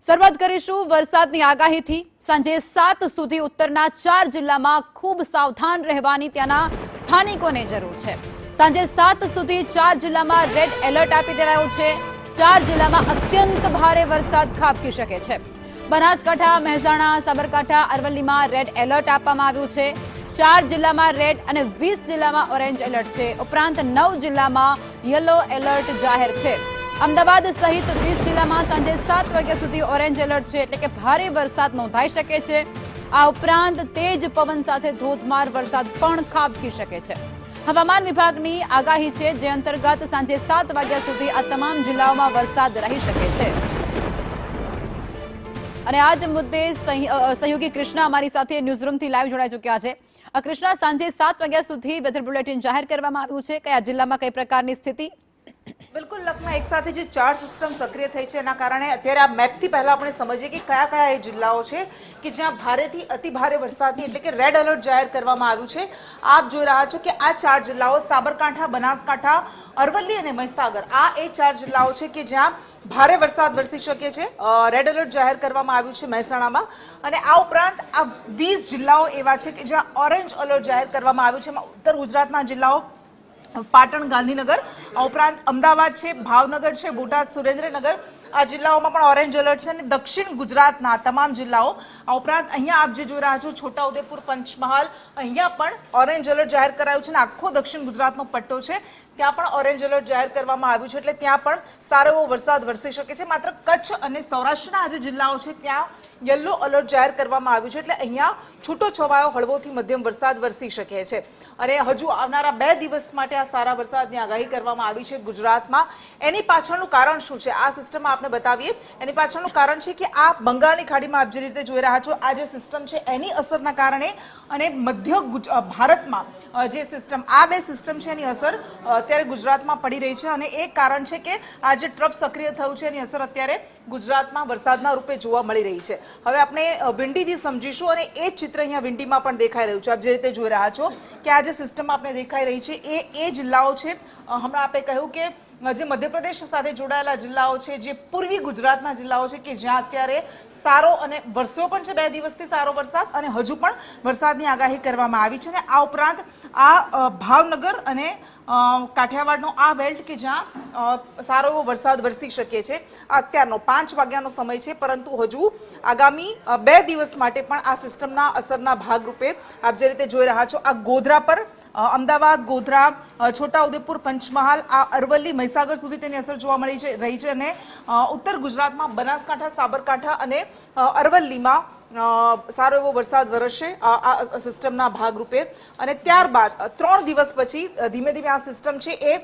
શરૂઆત કરીશું વરસાદની આગાહીથી। સાંજે 7 સુધી ઉત્તરના 4 જિલ્લામાં ખૂબ સાવધાન રહેવાની ત્યાંના સ્થાનિકોને જરૂર છે। સાંજે 7 સુધી 4 જિલ્લામાં રેડ એલર્ટ આપી દેવાયું છે। 4 જિલ્લામાં અત્યંત ભારે વરસાદ ખાબકી શકે છે। બનાસકાંઠા, મહેસાણા, સાબરકાંઠા, અરવલ્લીમાં રેડ એલર્ટ આપવામાં આવ્યું છે। 4 જિલ્લામાં રેડ અને 20 જિલ્લામાં ઓરેન્જ એલર્ટ છે। ઉપરાંત 9 જિલ્લામાં યલો એલર્ટ જાહેર છે। અમદાવાદ સહિત 20 જિલ્લામાં સાંજે 7 વાગ્યા સુધી ઓરેન્જ એલર્ટ છે, એટલે કે ભારે વરસાદ નોંધાઈ શકે છે। આ ઉપરાંત તેજ પવન સાથે ધોધમાર વરસાદ પણ ખાબકી શકે છે। હવામાન વિભાગની આગાહી છે, જે અંતર્ગત સાંજે 7 વાગ્યા સુધી આ તમામ જિલ્લાઓમાં વરસાદ રહી શકે છે। અને આ જ મુદ્દે સહયોગી કૃષ્ણા અમારી સાથે ન્યૂઝરૂમથી લાઈવ જોડાઈ ચૂક્યા છે। કૃષ્ણા, સાંજે 7 વાગ્યા સુધી વેધર બુલેટિન જાહેર કરવામાં આવ્યું છે। કયા જિલ્લામાં કઈ પ્રકારની સ્થિતિ? बिल्कुल लखमा एक साथ जो 4 सिस्टम सक्रिय थई छे एना कारणे अत्यारे आ मैप थी पहला आपणे समझीए कि कया कया ए जिल्लाओ छे कि ज्यां भारेथी अति भारे वरसादनी એટલે કે રેડ એલર્ટ જાહેર કરવામાં આવ્યું છે। આપ જોઈ રહ્યા છો કે આ 4 જિલ્લાઓ સાબરકાંઠા, બનાસકાંઠા, અરવલ્લી અને મહીસાગર આ એ 4 જિલ્લાઓ છે કે જ્યાં ભારે વરસાદ વરસી શકે છે। રેડ એલર્ટ જાહેર કરવામાં આવ્યું છે મહેસાણામાં, અને આ ઉપરાંત આ 20 જિલ્લાઓ એવા છે કે જ્યાં ઓરેન્જ એલર્ટ જાહેર કરવામાં આવ્યું છે। ઉત્તર ગુજરાતના જિલ્લાઓ પાટણ, ગાંધીનગર, ઉપરાંત અમદાવાદ છે, ભાવનગર છે, બોટાદ, સુરેન્દ્રનગર આ જિલ્લાઓમાં પણ ઓરેન્જ એલર્ટ છે। અને દક્ષિણ ગુજરાતના તમામ જિલ્લાઓ આ ઉપરાંત અહીંયા આપ જે જોઈ રહ્યા છો છોટાઉદેપુર, પંચમહાલ અહીંયા પણ ઓરેન્જ એલર્ટ જાહેર કરાયું છે, અને આખો દક્ષિણ ગુજરાતનો પટ્ટો છે ત્યાં પણ ઓરેન્જ એલર્ટ જાહેર કરવામાં આવ્યું છે, એટલે ત્યાં પણ સારો એવો વરસાદ વરસી શકે છે। માત્ર કચ્છ અને સૌરાષ્ટ્રના આ જે જિલ્લાઓ છે ત્યાં યલો એલર્ટ જાહેર કરવામાં આવ્યું છે, એટલે અહીંયા છૂટો છવાયો હળવોથી મધ્યમ વરસાદ વરસી શકે છે। અને હજુ આવનારા 2 દિવસ માટે આ સારા વરસાદની આગાહી કરવામાં આવી છે ગુજરાતમાં। એની પાછળનું કારણ શું છે આ સિસ્ટમમાં આપણે બતાવીએ। એની પાછળનું કારણ છે કે આ બંગાળની ખાડીમાં આપ જે રીતે જોઈ રહ્યા છો આ જે સિસ્ટમ છે એની અસરના કારણે અને મધ્ય ભારતમાં જે સિસ્ટમ આ બે સિસ્ટમ છે એની અસર અત્યારે ગુજરાતમાં પડી રહી છે, અને એ કારણ છે કે આ જે ટ્રફ સક્રિય થયું છે એની અસર અત્યારે ગુજરાતમાં વરસાદના રૂપે જોવા મળી રહી છે। હવે આપણે વિંડીથી સમજીશું, અને એ ચિત્ર અહીંયા વિંડીમાં પણ દેખાઈ રહ્યું છે। આપ જે રીતે જોઈ રહ્યા છો કે આ જે સિસ્ટમ આપણે દેખાઈ રહી છે એ જિલ્લાઓ છે। હમણાં આપણે કહ્યું કે જે મધ્યપ્રદેશ સાથે જોડાયેલા જિલ્લાઓ છે, જે પૂર્વી ગુજરાતના જિલ્લાઓ છે કે જ્યાં અત્યારે સારો અને વરસ્યો પણ છે 2 દિવસથી સારો વરસાદ, અને હજુ પણ વરસાદની આગાહી કરવામાં આવી છે। અને આ ઉપરાંત આ ભાવનગર અને કાઠિયાવાડનો આ બેલ્ટ કે જ્યાં સારો એવો વરસાદ વરસી શકે છે। અત્યારનો 5 વાગ્યાનો સમય છે, પરંતુ હજુ આગામી 2 દિવસ માટે પણ આ સિસ્ટમના અસરના ભાગરૂપે આપ જે રીતે જોઈ રહ્યા છો આ ગોધરા પર અમદાવાદ, ગોધરા, છોટાઉદેપુર, પંચમહાલ, આ અરવલ્લી, મહીસાગર સુધી તેની અસર જોવા મળી રહી છે। અને ઉત્તર ગુજરાતમાં બનાસકાંઠા, સાબરકાંઠા અને અરવલ્લીમાં સારો એવો વરસાદ વરસશે આ સિસ્ટમના ભાગરૂપે। અને ત્યારબાદ 3 દિવસ પછી ધીમે ધીમે આ સિસ્ટમ છે એ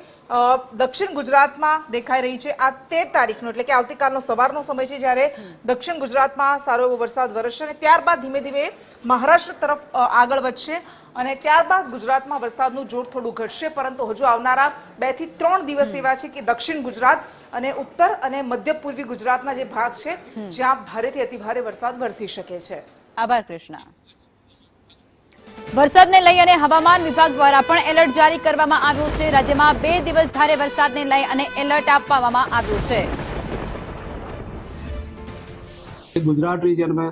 દક્ષિણ ગુજરાતમાં દેખાઈ રહી છે। આ 13 તારીખનો એટલે કે આવતીકાલનો સવારનો સમય છે જ્યારે દક્ષિણ ગુજરાતમાં સારો એવો વરસાદ વરસશે, અને ત્યારબાદ ધીમે ધીમે મહારાષ્ટ્ર તરફ આગળ વધશે, અને ત્યારબાદ ગુજરાતમાં વરસાદનું જોર થોડું ઘટશે। પરંતુ હજુ આવનારા 2 થી 3 દિવસ એવા છે કે દક્ષિણ ગુજરાત અને ઉત્તર અને મધ્ય પૂર્વી ગુજરાતના જે ભાગ છે જ્યાં ભારેથી અતિભારે વરસાદ વરસી શકે છે। આભાર કૃષ્ણા। વરસાદને લઈ અને હવામાન વિભાગ દ્વારા પણ એલર્ટ જારી કરવામાં આવ્યું છે। રાજ્યમાં 2 દિવસ ભારે વરસાદને લઈ અને એલર્ટ આપવામાં આવ્યું છે। गुजरात रीजन में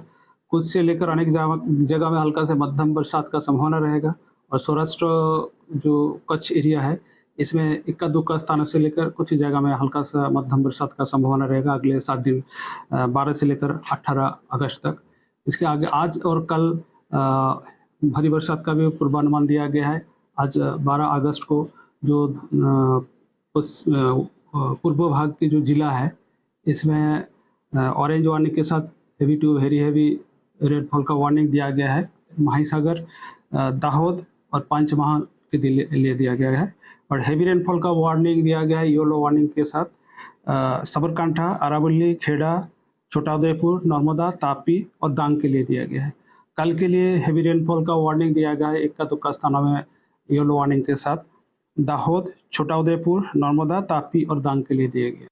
कुछ से लेकर अनेक जगह में हल्का से मध्यम बरसात का संभावना रहेगा, और सौराष्ट्र जो कच्छ एरिया है इसमें इक्का दुक्का स्थानों से लेकर कुछ जगह में हल्का सा मध्यम बरसात का संभावना रहेगा अगले 7 दिन 12 से लेकर 18 अगस्त तक। इसके आगे आज और कल भारी बरसात का भी पूर्वानुमान दिया गया है। आज 12 अगस्त को जो पूर्व भाग के जो जिला है इसमें ऑरेंज वार्निंग के साथ heavy to very heavy rainfall का वार्निंग दिया गया है। महीसागर, दाहोद और पंचमहाल के लिए दिया गया है, और हेवी रेनफॉल का वार्निंग दिया गया है येलो वार्निंग के साथ साबरकांठा, अरावली, खेड़ा, छोटाउदेपुर, नर्मदा, तापी और डांग के लिए दिया गया है। कल के लिए हेवी रेनफॉल का वार्निंग दिया गया है इक्का दुक्का स्थानों में येलो वार्निंग के साथ दाहोद, छोटाउदेपुर, नर्मदा, तापी और डांग के लिए दिया गया।